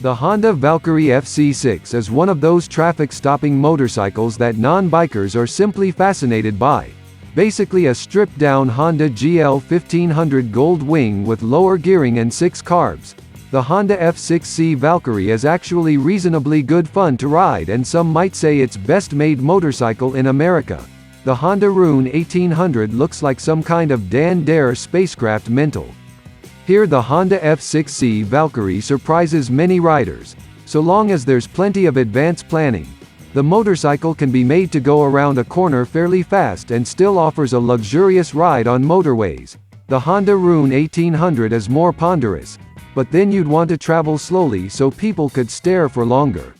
The Honda Valkyrie FC6 is one of those traffic-stopping motorcycles that non-bikers are simply fascinated by. Basically a stripped-down Honda GL1500 Gold Wing with lower gearing and 6 carbs. The Honda F6C Valkyrie is actually reasonably good fun to ride, and some might say it's best-made motorcycle in America. The Honda Rune 1800 looks like some kind of Dan Dare spacecraft mental. Here the Honda F6C Valkyrie surprises many riders. So long as there's plenty of advanced planning, the motorcycle can be made to go around a corner fairly fast and still offers a luxurious ride on motorways. The Honda Rune 1800 is more ponderous, but then you'd want to travel slowly so people could stare for longer.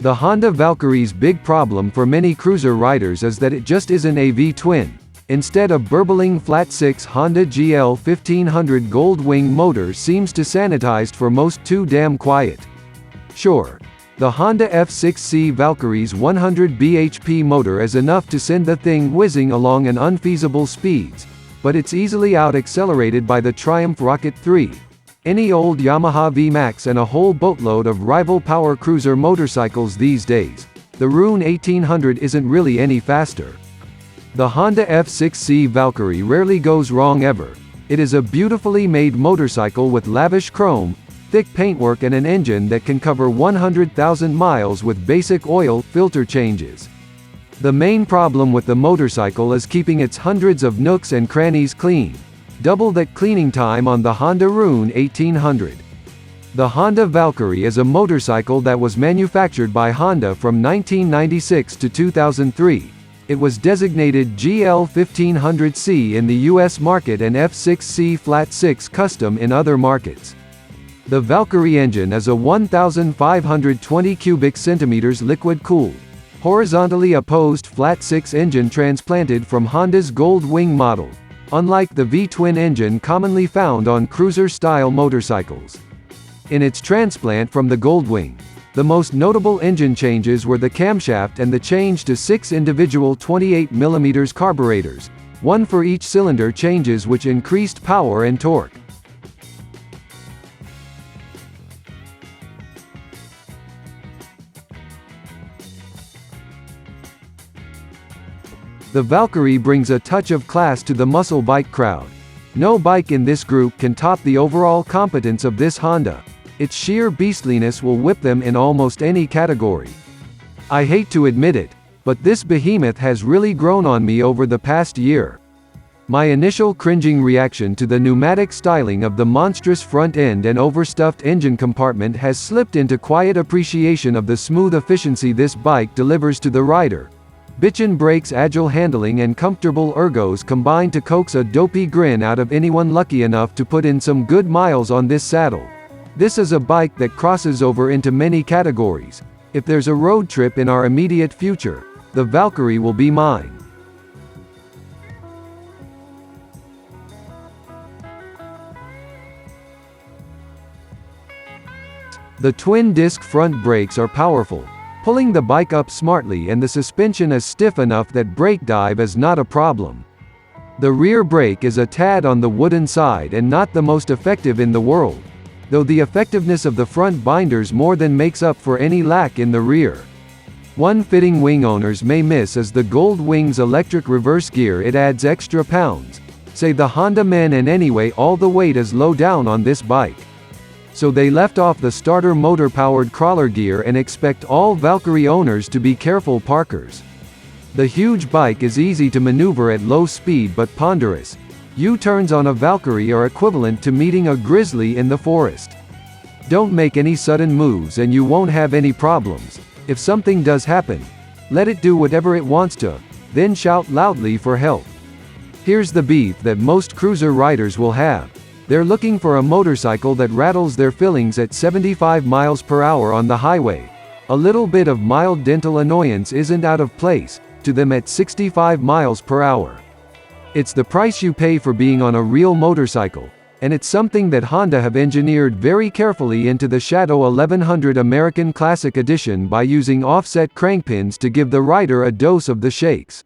The Honda Valkyrie's big problem for many cruiser riders is that it just isn't a V-twin. Instead, a burbling flat-6 Honda GL1500 Gold Wing motor seems to sanitized for most too damn quiet. Sure, the Honda F6C Valkyrie's 100 bhp motor is enough to send the thing whizzing along an unfeasible speeds, but it's easily out-accelerated by the Triumph Rocket 3. Any old Yamaha VMAX and a whole boatload of rival power cruiser motorcycles these days. The Rune 1800 isn't really any faster. The Honda F6C Valkyrie rarely goes wrong ever. It is a beautifully made motorcycle with lavish chrome, thick paintwork and an engine that can cover 100,000 miles with basic oil filter changes. The main problem with the motorcycle is keeping its hundreds of nooks and crannies clean. Double that cleaning time on the Honda Rune 1800. The Honda Valkyrie is a motorcycle that was manufactured by Honda from 1996 to 2003. It was designated GL1500C in the US market and F6C Flat 6 Custom in other markets. The Valkyrie engine is a 1,520 cubic centimeters liquid-cooled, horizontally opposed Flat 6 engine transplanted from Honda's Gold Wing model, unlike the V-twin engine commonly found on cruiser-style motorcycles. In its transplant from the Gold Wing, the most notable engine changes were the camshaft and the change to 6 individual 28mm carburetors, one for each cylinder changes which increased power and torque. The Valkyrie brings a touch of class to the muscle bike crowd. No bike in this group can top the overall competence of this Honda. Its sheer beastliness will whip them in almost any category. I hate to admit it, but this behemoth has really grown on me over the past year. My initial cringing reaction to the pneumatic styling of the monstrous front end and overstuffed engine compartment has slipped into quiet appreciation of the smooth efficiency this bike delivers to the rider. Bitchin' brakes, agile handling and comfortable ergos combine to coax a dopey grin out of anyone lucky enough to put in some good miles on this saddle. This is a bike that crosses over into many categories. If there's a road trip in our immediate future, the Valkyrie will be mine. The twin-disc front brakes are powerful, pulling the bike up smartly, and the suspension is stiff enough that brake dive is not a problem. The rear brake is a tad on the wooden side and not the most effective in the world, though the effectiveness of the front binders more than makes up for any lack in the rear. One fitting wing owners may miss is the Gold Wing's electric reverse gear. It adds extra pounds, say the Honda men, and anyway all the weight is low down on this bike. So they left off the starter motor-powered crawler gear and expect all Valkyrie owners to be careful parkers. The huge bike is easy to maneuver at low speed but ponderous. U-turns on a Valkyrie are equivalent to meeting a grizzly in the forest. Don't make any sudden moves and you won't have any problems. If something does happen, let it do whatever it wants to, then shout loudly for help. Here's the beef that most cruiser riders will have. They're looking for a motorcycle that rattles their fillings at 75 miles per hour on the highway. A little bit of mild dental annoyance isn't out of place to them at 65 miles per hour. It's the price you pay for being on a real motorcycle, and it's something that Honda have engineered very carefully into the Shadow 1100 American Classic Edition by using offset crankpins to give the rider a dose of the shakes.